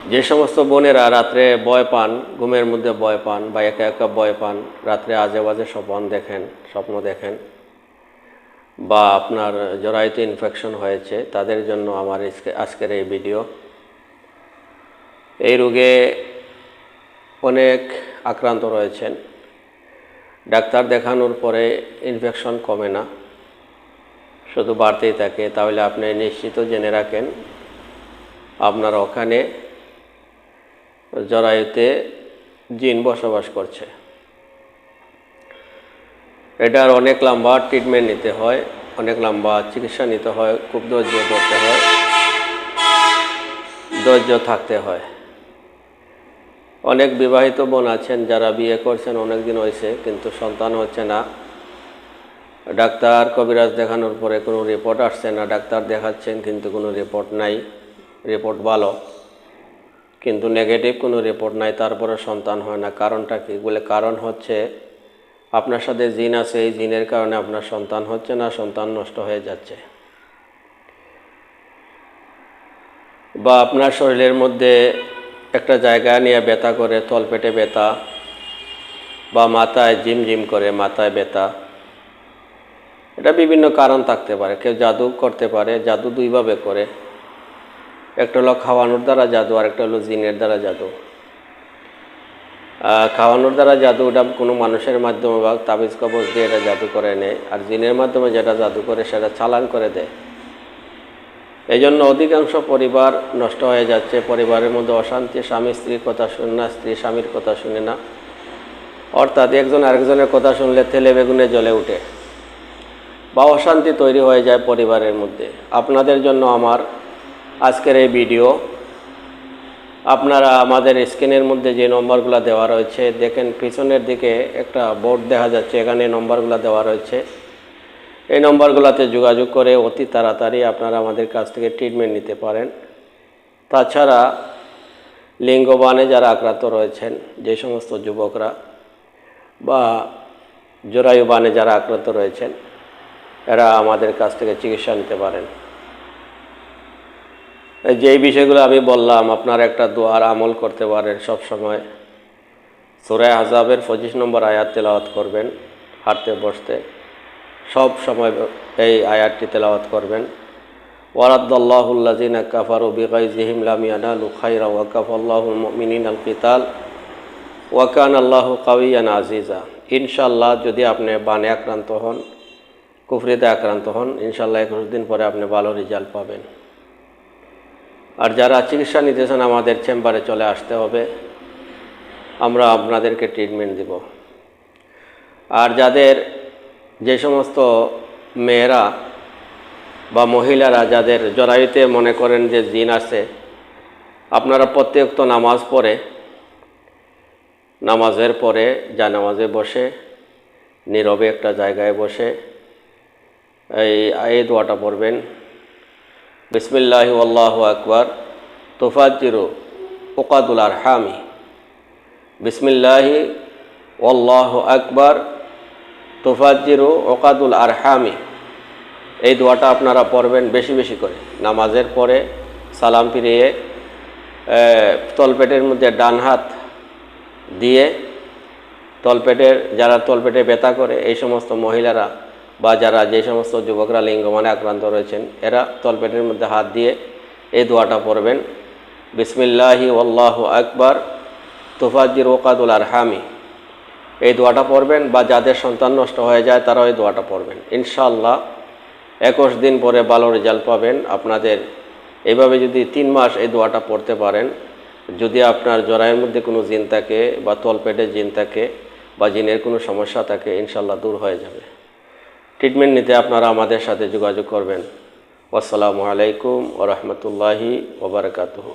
যে সমস্ত বোনেরা রাত্রে ভয় পান, ঘুমের মধ্যে ভয় পান বা একা একা ভয় পান, রাত্রে আজে বাজে স্বপ্ন দেখেন বা আপনার জরায়ুতে ইনফেকশন হয়েছে, তাদের জন্য আমার আজকের এই ভিডিও। এই রোগে অনেক আক্রান্ত রয়েছেন, ডাক্তার দেখানোর পরে ইনফেকশন কমে না, শুধু বাড়তেই থাকে। তাহলে আপনি নিশ্চিত জেনে রাখেন আপনার ওখানে জরায়ুতে জিন বসবাস করছে। এটার অনেক লম্বা ট্রিটমেন্ট নিতে হয়, অনেক লম্বা চিকিৎসা নিতে হয়, খুব ধৈর্য ধরতে হয়, ধৈর্য থাকতে হয়। অনেক বিবাহিত বোন আছেন যারা বিয়ে করছেন, অনেক দিন হয়েছে কিন্তু সন্তান হচ্ছে না। ডাক্তার কবিরাজ দেখানোর পরে কোনো রিপোর্ট আসছে না, ডাক্তার দেখাচ্ছেন কিন্তু কোনো রিপোর্ট নাই, রিপোর্ট ভালো কিন্তু নেগেটিভ কোনো রিপোর্ট নাই, তারপরে সন্তান হয় না। কারণটা কি? বলে কারণ হচ্ছে আপনার সাথে জিন আছে, এই জিনের কারণে আপনার সন্তান হচ্ছে না, সন্তান নষ্ট হয়ে যাচ্ছে। বা আপনার শরীরের মধ্যে একটা জায়গা নিয়ে ব্যথা করে, তলপেটে ব্যথা বা মাথায় ঝিমঝিম করে, মাথায় ব্যথা, এটা বিভিন্ন কারণ থাকতে পারে। কেউ জাদু করতে পারে, জাদু দুইভাবে করে, একটা হলো খাওয়ানোর দ্বারা জাদু, আর একটা হলো জিনের দ্বারা জাদু। খাওয়ানোর দ্বারা জাদু, ওটা কোনো মানুষের মাধ্যমে বা তাবিজ কবজ দিয়ে এটা জাদু করে নেয়, আর জিনের মাধ্যমে যেটা জাদু করে সেটা চালান করে দেয়। এই জন্য অধিকাংশ পরিবার নষ্ট হয়ে যাচ্ছে, পরিবারের মধ্যে অশান্তি, স্বামী স্ত্রীর কথা শুনে না, স্ত্রী স্বামীর কথা শুনে না, অর্থাৎ একজন আরেকজনের কথা শুনলে তেলে বেগুনে জ্বলে ওঠে বা অশান্তি তৈরি হয়ে যায় পরিবারের মধ্যে। আপনাদের জন্য আমার আজকের এই ভিডিও। আপনারা আমাদের স্ক্রিনের মধ্যে যে নম্বরগুলো দেওয়া রয়েছে, দেখেন পিছনের দিকে একটা বোর্ড দেখা যাচ্ছে, এখানে নম্বরগুলো দেওয়া রয়েছে। এই নম্বরগুলোতে যোগাযোগ করে অতি তাড়াতাড়ি আপনারা আমাদের কাছ থেকে ট্রিটমেন্ট নিতে পারেন। তাছাড়া লিঙ্গবানে যারা আক্রান্ত রয়েছেন, যে সমস্ত যুবকরা বা জরায়ুবানে যারা আক্রান্ত রয়েছেন, এরা আমাদের কাছ থেকে চিকিৎসা নিতে পারেন। যেই বিষয়গুলো আমি বললাম, আপনারা একটা দোয়ার আমল করতে পারেন। সব সময় সূরা আহজাবের 25 নম্বর আয়াত তেলাওয়াত করবেন, হাঁটতে বসতে সব সময় এই আয়াতটি তেলাওয়াত করবেন। ওয়ারাদ্দাল্লাহুল্লাযিনা কাফারু বিগাইযিহিম লাম ইয়ানালু খায়রা ওয়া কাফাল্লাহুল মুমিনিনাল কিতাল ওয়া কানাল্লাহু কাওয়িয়ান আজিজা। ইনশাআল্লাহ যদি আপনি বানে আক্রান্ত হন, কুফরিতে আক্রান্ত হন, ইনশাআল্লাহ 21 দিন পরে আপনি ভালো রেজাল্ট পাবেন। আর যারা চিকিৎসা নিতেছেন আমাদের চেম্বারে চলে আসতে হবে, আমরা আপনাদেরকে ট্রিটমেন্ট দিব। আর যাদের যে সমস্ত মেয়েরা বা মহিলারা যাদের জরায়ুতে মনে করেন যে জিন আছে, আপনারা প্রত্যেক তো নামাজ পড়ে, নামাজের পরে জানামাজে বসে নীরবে একটা জায়গায় বসে এই দোয়াটা পড়বেন। বিসমিল্লাহি আল্লাহু আকবার তুফাজ্জিরু উকাদুল আরহামি। বিসমিল্লাহি আল্লাহু আকবার তুফাজ্জিরু উকাদুল আরহামি। এই দোয়াটা আপনারা পড়বেন বেশি বেশি করে। নামাজের পরে সালাম ফিরিয়ে তলপেটের মধ্যে ডান হাত দিয়ে যারা তলপেটে ব্যথা করে, এই সমস্ত মহিলারা বা যারা যে সমস্ত যুবকরা লিঙ্গমানে আক্রান্ত রয়েছেন, এরা তলপেটের মধ্যে হাত দিয়ে এই দোয়াটা পড়বেন। বিসমিল্লাহি আল্লাহু আকবার তুফাজ্জিরু উকাদুল আরহামি। এই দোয়াটা পড়বেন। বা যাদের সন্তান নষ্ট হয়ে যায় তারাও এই দোয়াটা পড়বেন। ইনশাআল্লাহ 21 দিন পরে ভালো রেজাল্ট পাবেন। আপনাদের এইভাবে যদি 3 মাস এই দোয়াটা পড়তে পারেন, যদি আপনার জরায়ুর মধ্যে কোনো জিন থাকে বা তলপেটে জিন থাকে বা জিনের কোনো সমস্যা থাকে, ইনশাআল্লাহ দূর হয়ে যাবে। ট্রিটমেন্ট নিতে আপনারা আমাদের সাথে যোগাযোগ করবেন। আসসালামু আলাইকুম ওয়া রাহমাতুল্লাহি ওয়া বারাকাতুহু।